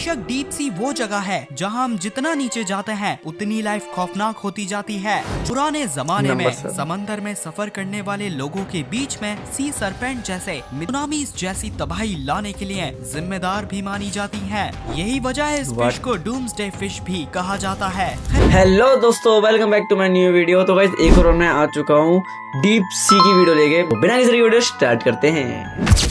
बेशक deep sea वो जगह है जहां हम जितना नीचे जाते हैं उतनी लाइफ खौफनाक होती जाती है। पुराने जमाने में समंदर में सफर करने वाले लोगों के बीच में सी सरपेंट जैसे सुनामीज जैसी तबाही लाने के लिए जिम्मेदार भी मानी जाती हैं। यही वजह है इस फिश को डूम्सडे फिश भी कहा जाता है। हेलो दोस्तों, welcome back to my new video. तो गाइस एक और मैं आ चुका हूँ डीप सी की वीडियो लेके। बिना किसी वीडियो स्टार्ट करते हैं।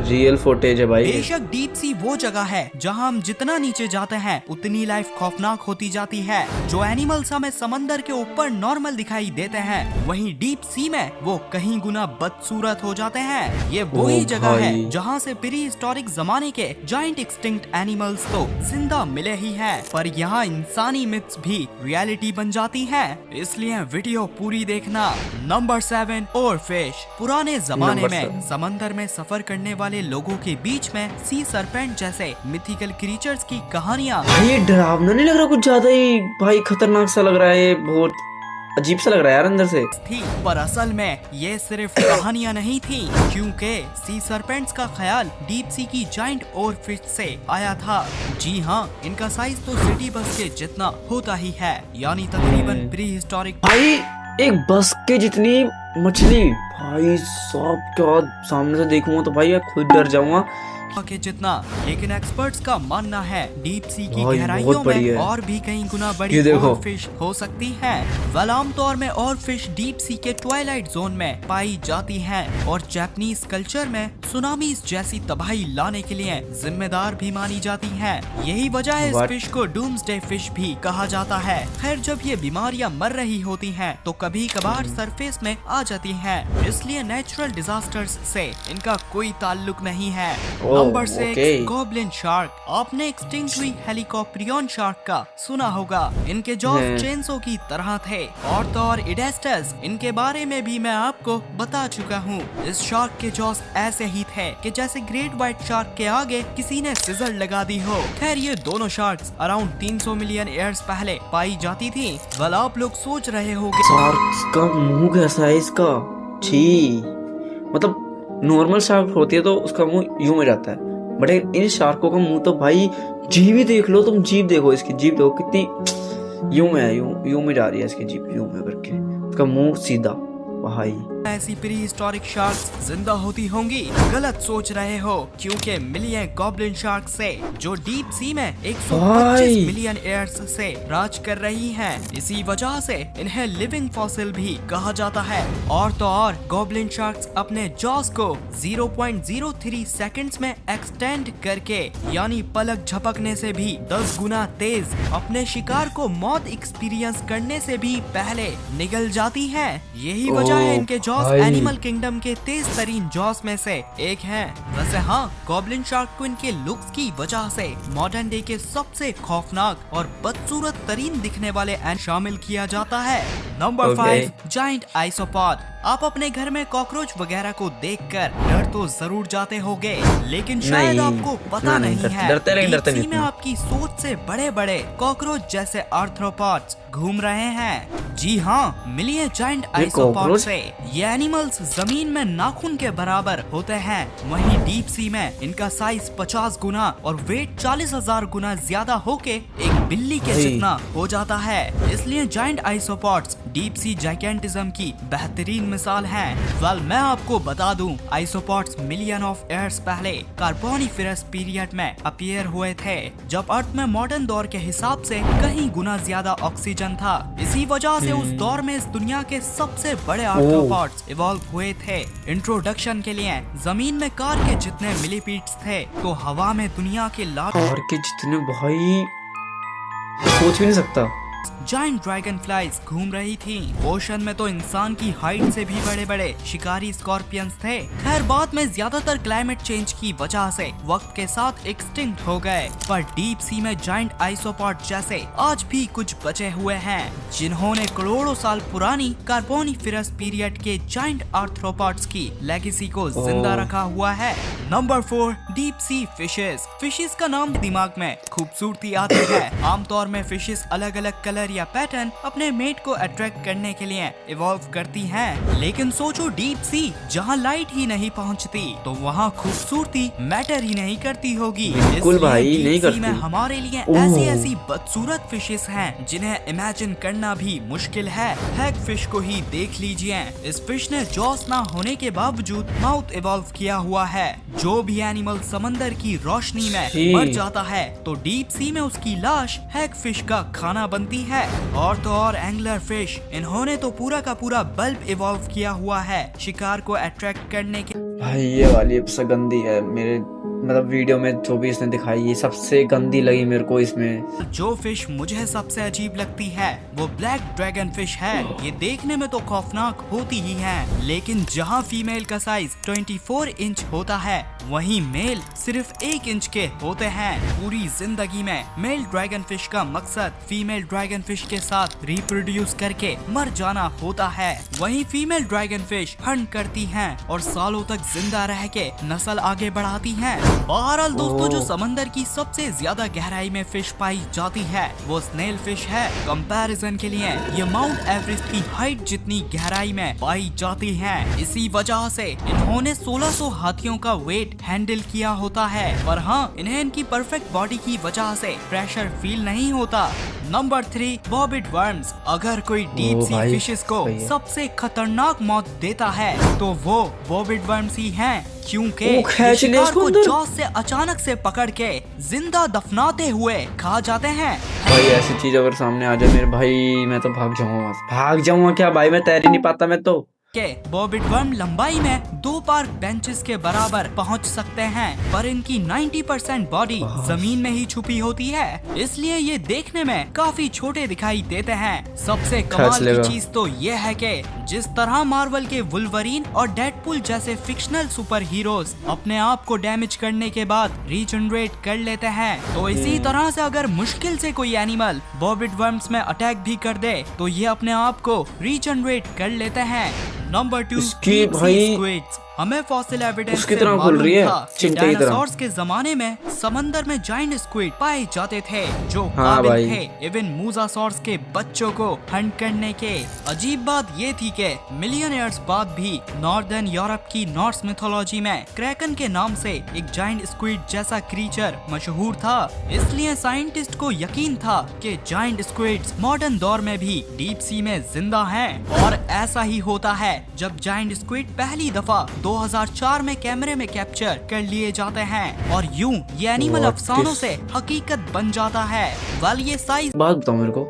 रियल फुटेज है भाई। बेशक डीप सी वो जगह है जहां हम जितना नीचे जाते हैं उतनी लाइफ खौफनाक होती जाती है। जो एनिमल्स हमें समंदर के ऊपर नॉर्मल दिखाई देते हैं, वहीं डीप सी में वो कहीं गुना बदसूरत हो जाते हैं। ये वही जगह है जहां से प्री हिस्टोरिक जमाने के जाइंट एक्सटिंक्ट एनिमल्स तो जिंदा मिले ही हैं, पर यहाँ इंसानी मिथ्स भी रियलिटी बन जाती है। इसलिए वीडियो पूरी देखना। नंबर 7, और फिश। पुराने जमाने में समंदर में सफर करने वाले लोगों के बीच में सी सरपेंट जैसे मिथिकल क्रीचर्स की कहानियां। ये डरावना नहीं लग रहा? कुछ ज्यादा ही भाई खतरनाक सा लग रहा है। बहुत अजीब सा लग रहा है यार अंदर से। थी, पर असल में ये सिर्फ कहानियां नहीं थी, क्योंकि सी सरपेंट्स का ख्याल डीप सी की जाइंट और फिश से आया था। जी हाँ, इनका साइज तो सिटी बस के जितना होता ही है, यानी तकरीबन प्री हिस्टोरिक। भाई एक बस के जितनी मछली, भाई साहब क्या सामने से देखूंगा तो भाई मैं खुद डर जाऊंगा के जितना। लेकिन एक्सपर्ट्स का मानना है डीप सी की गहराइयों में और भी कई गुना बड़ी और फिश हो सकती है। वेल आमतौर में और फिश डीप सी के ट्वाइलाइट जोन में पाई जाती हैं और जापानीज कल्चर में सुनामीज जैसी तबाही लाने के लिए जिम्मेदार भी मानी जाती हैं। यही वजह है इस फिश को डूम्सडे फिश भी कहा जाता है। खैर, जब ये बीमारियां मर रही होती हैं तो कभी कभार सरफेस में आ जाती हैं, इसलिए नेचुरल डिजास्टर्स से इनका कोई ताल्लुक नहीं है। Number 6, goblin shark. आपने एक्सटिंक्ट हुई हेलिकॉप्टरियन शार्क का सुना होगा। इनके जॉस चेंसो की तरह थे। और तो और इडेस्टस, इनके बारे में भी मैं आपको बता चुका हूँ। इस शार्क के जॉस ऐसे ही थे कि जैसे ग्रेट व्हाइट शार्क के आगे किसी ने सिजर लगा दी हो। खैर, ये दोनों शार्क्स अराउंड 300 मिलियन ईयर्स पहले पाई जाती थी। वेल आप लोग सोच रहे होंगे शार्क का मुंह कैसा है इसका? छी, मतलब नॉर्मल शार्क होती है तो उसका मुंह यूं में रहता है, बट इन शार्कों का मुंह तो भाई जीभ ही देख लो तुम। जीभ देखो, इसकी जीभ देखो कितनी यूं में है, यूं में जा रही है इसकी जीभ, यूं में करके उसका मुंह सीधा। भाई ऐसी प्री हिस्टोरिक शार्क्स जिंदा होती होंगी? गलत सोच रहे हो, क्योंकि मिली है गॉब्लिन शार्क से, जो डीप सी में 125 मिलियन ईयर्स से राज कर रही हैं। इसी वजह से इन्हें लिविंग फॉसिल भी कहा जाता है। और तो और गॉब्लिन शार्क्स अपने जॉस को 0.03 सेकंड्स में एक्सटेंड करके, यानी पलक झपकने से भी 10 गुना तेज, अपने शिकार को मौत एक्सपीरियंस करने से भी पहले निगल जाती है। यही वजह है इनके जॉस एनिमल किंगडम के तेज तरीन जॉस में से एक हैं। वैसे हाँ, गॉब्लिन शार्क को इनके लुक्स की वजह से मॉडर्न डे के सबसे खौफनाक और बदसूरत तरीन दिखने वाले शामिल किया जाता है। Number 5, giant isopod. आप अपने घर में कॉकरोच वगैरह को देखकर डर तो जरूर जाते होंगे, लेकिन शायद आपको पता नहीं है डीप सी में आपकी सोच से बड़े बड़े कॉकरोच जैसे आर्थ्रोपॉड्स घूम रहे हैं। जी हाँ, मिलिए जाइंट आइसोपॉड से। ये एनिमल्स जमीन में नाखून के बराबर होते हैं, वहीं डीप सी में इनका साइज 50 गुना और वेट 40,000 गुना ज्यादा होके एक बिल्ली के जितना हो जाता है। इसलिए जाइंट आइसोपॉड्स डीप सी जाइकेंटिज्म की बेहतरीन मिसाल हैं। वेल मैं आपको बता दूं, आइसोपॉड्स मिलियन ऑफ ईयर्स पहले कार्बोनिफेरस पीरियड में अपीयर हुए थे, जब अर्थ में मॉडर्न दौर के हिसाब से कहीं गुना ज्यादा ऑक्सीजन था। इसी वजह से उस दौर में इस दुनिया के सबसे बड़े आर्थ्रोपॉड्स इवॉल्व हुए थे। इंट्रोडक्शन के लिए जमीन में कार के जितने मिलीपीड्स थे, तो हवा में दुनिया के कार के जितने, भाई सोच भी नहीं सकता। जाइंट ड्रैगन फ्लाइज घूम रही थी। ओशन में तो इंसान की हाइट से भी बड़े बड़े शिकारी स्कॉर्पियंस थे। खैर, बाद में ज्यादातर क्लाइमेट चेंज की वजह से वक्त के साथ एक्सटिंक्ट हो गए, पर डीप सी में जाइंट आइसोपॉड जैसे आज भी कुछ बचे हुए हैं, जिन्होंने करोड़ों साल पुरानी कार्बोनिफेरस पीरियड के जाइंट आर्थ्रोपॉड्स की लेगेसी को जिंदा रखा हुआ है। Number 4, deep sea fishes. Fishes का नाम दिमाग में खूबसूरती आती है। आमतौर में फिशेस अलग अलग कलर या पैटर्न अपने मेट को अट्रैक्ट करने के लिए इवॉल्व करती हैं। लेकिन सोचो डीप सी जहाँ लाइट ही नहीं पहुँचती तो वहाँ खूबसूरती मैटर ही नहीं करती होगी। बिल्कुल भाई, नहीं डीप सी में करती। हमारे लिए ऐसी बदसूरत फिशेस हैं जिन्हें इमेजिन करना भी मुश्किल है। हैग फिश को ही देख लीजिए, इस फिश ने जॉस ना होने के बावजूद माउथ इवॉल्व किया हुआ है। जो भी एनिमल समंदर की रोशनी में छी। मर जाता है तो डीप सी में उसकी लाश हैग फिश का खाना बनती है। और तो और एंगलर फिश, इन्होंने तो पूरा का पूरा बल्ब इवॉल्व किया हुआ है शिकार को अट्रैक्ट करने के। भाई ये वाली सबसे गंदी है मेरे मतलब वीडियो में जो भी इसने दिखाई, ये सबसे गंदी लगी मेरे को इसमें। जो फिश मुझे सबसे अजीब लगती है वो ब्लैक ड्रैगन फिश है। ये देखने में तो खौफनाक होती ही है, लेकिन जहाँ फीमेल का साइज 24 इंच होता है वहीं मेल सिर्फ 1 इंच के होते हैं। पूरी जिंदगी में मेल ड्रैगन फिश का मकसद फीमेल ड्रैगन फिश के साथ रिप्रोड्यूस करके मर जाना होता है। वहीं फीमेल ड्रैगन फिश हंट करती हैं और सालों तक जिंदा रह के नस्ल आगे बढ़ाती हैं। बहरहाल दोस्तों, जो समंदर की सबसे ज्यादा गहराई में फिश पाई जाती है वो स्नेल फिश है। कंपैरिजन के लिए ये माउंट एवरेस्ट की हाइट जितनी गहराई में पाई जाती है। इसी वजह से इन्होंने 1600 हाथियों का वेट हैंडल किया होता है। पर हाँ, इन्हें इनकी परफेक्ट बॉडी की वजह से प्रेशर फील नहीं होता। Number 3, bobbit worms. अगर कोई डीप सी भाई, फिशेस को सही है। सबसे खतरनाक मौत देता है तो वो बॉबिड वर्म्स ही हैं, क्योंकि वो खींच ले शिकार इसको को अंदर। जॉस से अचानक से पकड़ के जिंदा दफनाते हुए खा जाते हैं। भाई ऐसी चीज अगर सामने आ जाए मेरे भाई, मैं तो भाग जाऊंगा वहां से। भाग जाऊंगा क्या भाई, मैं तैर ही नहीं पाता मैं तो। के बॉबिड वर्म लंबाई में 2 पार्क बेंचेस के बराबर पहुंच सकते हैं, पर इनकी 90% बॉडी जमीन में ही छुपी होती है, इसलिए ये देखने में काफी छोटे दिखाई देते हैं। सबसे कमाल लेगा। की चीज तो ये है कि जिस तरह मार्वल के वुल्वरीन और डेडपूल जैसे फिक्शनल सुपर हीरोज अपने आप को डैमेज करने के बाद रीजनरेट कर लेते हैं, तो इसी तरह से अगर मुश्किल से कोई एनिमल बॉबिड वर्म्स में अटैक भी कर दे तो ये अपने आप को रीजनरेट कर लेते हैं। नंबर 2, इसकी भाई स्क्विड्स। हमें फॉसिल एविडेंस उसकी से तरह खुल मालूम रही है, था कि चिमटे की तरह। डायनासोर्स के जमाने में समंदर में जाइंट स्क्विड पाए जाते थे जो हाँ काबिल भाई। थे इवन मूसासॉर्स के बच्चों को हंट करने के। अजीब बात ये थी कि मिलियन ईयर्स बाद भी नॉर्दर्न यूरोप की नॉर्स मिथोलॉजी में क्रैकन के नाम से एक जाइंट स्क्विड जैसा क्रीचर मशहूर था, इसलिए साइंटिस्ट को यकीन था कि जाइंट स्क्विड्स मॉडर्न दौर में भी डीप सी में जिंदा हैं। और ऐसा ही होता है जब जाइंट स्क्विड पहली दफा 2004 में कैमरे में कैप्चर कर लिए जाते हैं और यूं ये एनिमल What अफसानों is- से हकीकत बन जाता है। वाल ये साइज बात बताओ मेरे को,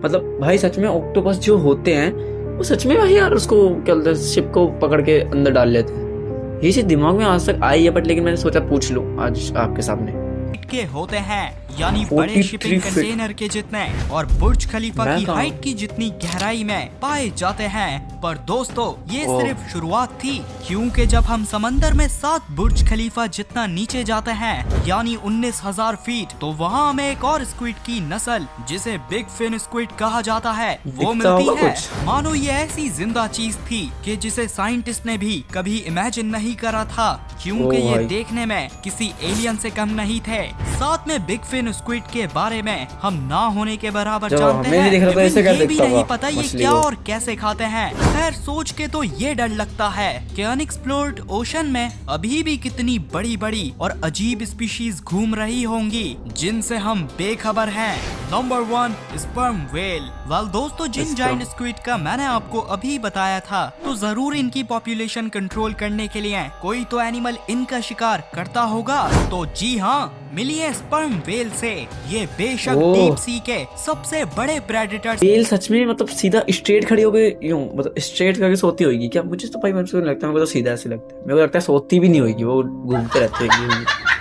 मतलब भाई सच में ऑक्टोपस जो होते हैं वो सच में भाई यार उसको क्या बोलते हैं, शिप को पकड़ के अंदर डाल लेते हैं। ये चीज दिमाग में आज तक आई है, बट लेकिन मैंने सोचा पूछ लूं आज आपके सामने। के होते हैं, यानी 43 बड़े शिपिंग फीट। कंटेनर के जितने और बुर्ज खलीफा मैं की कहाँ? हाइट की जितनी गहराई में पाए जाते हैं। पर दोस्तों ये ओह। सिर्फ शुरुआत थी, क्योंकि जब हम समंदर में 7 बुर्ज खलीफा जितना नीचे जाते हैं यानी 19,000 फीट, तो वहाँ हमें एक और स्क्विड की नस्ल जिसे बिग फिन स्क्विड कहा जाता है वो दिखता मिलती होगा है। कुछ। मानो ये ऐसी जिंदा चीज थी कि जिसे साइंटिस्ट ने भी कभी इमेजिन नहीं करा था, क्योंकि ओह ये भाई। देखने में किसी एलियन से कम नहीं थे। साथ में बिग फिन स्क्विड के बारे में हम ना होने के बराबर जब जानते हमें नहीं हैं, दिख रहा था, लेकिन ऐसे क्या ये भी दिखता नहीं होगा पता ये मछली क्या को। और कैसे खाते हैं। खैर सोच के तो ये डर लगता है कि अनएक्सप्लोर्ड ओशन में अभी भी कितनी बड़ी बड़ी और अजीब स्पीशीज घूम रही होंगी जिनसे हम बेखबर हैं। Number 1, sperm whale. वेल दोस्तों, जिन Sperm। जाइंट स्क्विड का मैंने आपको अभी बताया था, तो जरूर इनकी पॉपुलेशन कंट्रोल करने के लिए कोई तो एनिमल इनका शिकार करता होगा। तो जी हाँ, मिलिए स्पर्म व्हेल से। ये बेशक ओह। डीप सी के सबसे बड़े प्रेडेटर्स वेल सच में मतलब सीधा स्ट्रेट खड़ी हो गई यूं, मतलब स्ट्रेट करके सोती होगी क्या? मुझे तो भाई मेरे को लगता है, मेरे को तो सीधा ऐसे लगता है, मेरे को लगता है सोती भी नहीं होगी, वो घूमते रहते होंगे।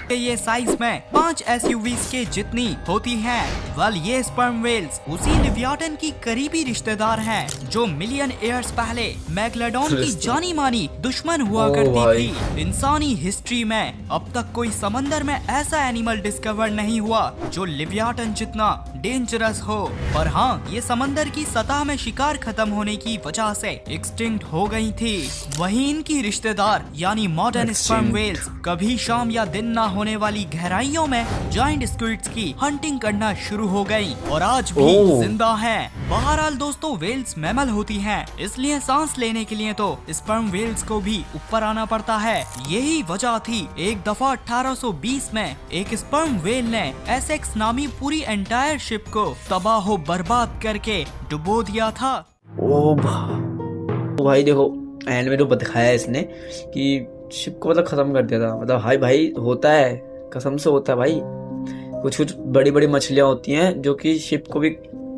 ये साइज में 5 SUVs के जितनी होती हैं। वेल ये स्पर्म व्हेल्स उसी लिवियाटन की करीबी रिश्तेदार हैं जो मिलियन ईयर्स पहले मैग्लेडोन की जानी मानी दुश्मन हुआ ओह करती भाई। थी। इंसानी हिस्ट्री में अब तक कोई समंदर में ऐसा एनिमल डिस्कवर नहीं हुआ जो लिवियाटन जितना डेंजरस हो। पर हाँ, ये समंदर की सतह में शिकार खत्म होने की वजह से एक्सटिंक्ट हो गई थी। वहीं इनकी रिश्तेदार यानी मॉडर्न स्पर्म वेल्स कभी शाम या दिन ना होने वाली गहराइयों में जायंट स्क्विड्स की हंटिंग करना शुरू हो गई और आज भी जिंदा हैं। बहरहाल दोस्तों, वेल्स मैमल होती हैं, इसलिए सांस लेने के लिए तो स्पर्म वेल्स को भी ऊपर आना पड़ता है। यही वजह थी एक दफा 1820 में एक स्पर्म वेल ने एसेक्स नामी पूरी एंटायर शिप को तबाह बर्बाद करके डुबो दिया था। ओ भाई देखो एंड में तो दिखाया इसने कि शिप को मतलब खत्म कर दिया था। मतलब हाय भाई होता है, कसम से होता है भाई। कुछ कुछ बड़ी बड़ी मछलियां होती हैं जो कि शिप को भी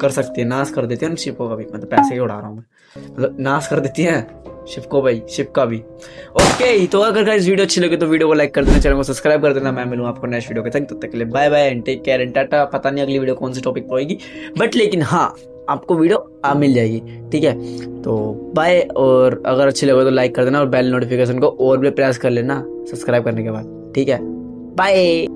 कर सकती है, नाश कर देती है शिपों का भी। मतलब पैसे के उड़ा रहा हूँ मैं, मतलब नाश कर देती है शिप को भाई, शिप का भी। ओके, तो अगर गाइस वीडियो अच्छी लगे तो वीडियो को लाइक कर देना, चैनल को सब्सक्राइब कर देना। मैं मिलूँ आपको नेक्स्ट वीडियो के तक, तब तक के लिए bye bye and take care and tata. पता नहीं अगली वीडियो कौन सी टॉपिक पर होगी, बट लेकिन हाँ आपको वीडियो मिल जाएगी, ठीक है। तो बाय, और अगर अच्छी लगे तो लाइक कर देना और बेल नोटिफिकेशन को और भी प्रेस कर लेना सब्सक्राइब करने के बाद, ठीक है। बाय।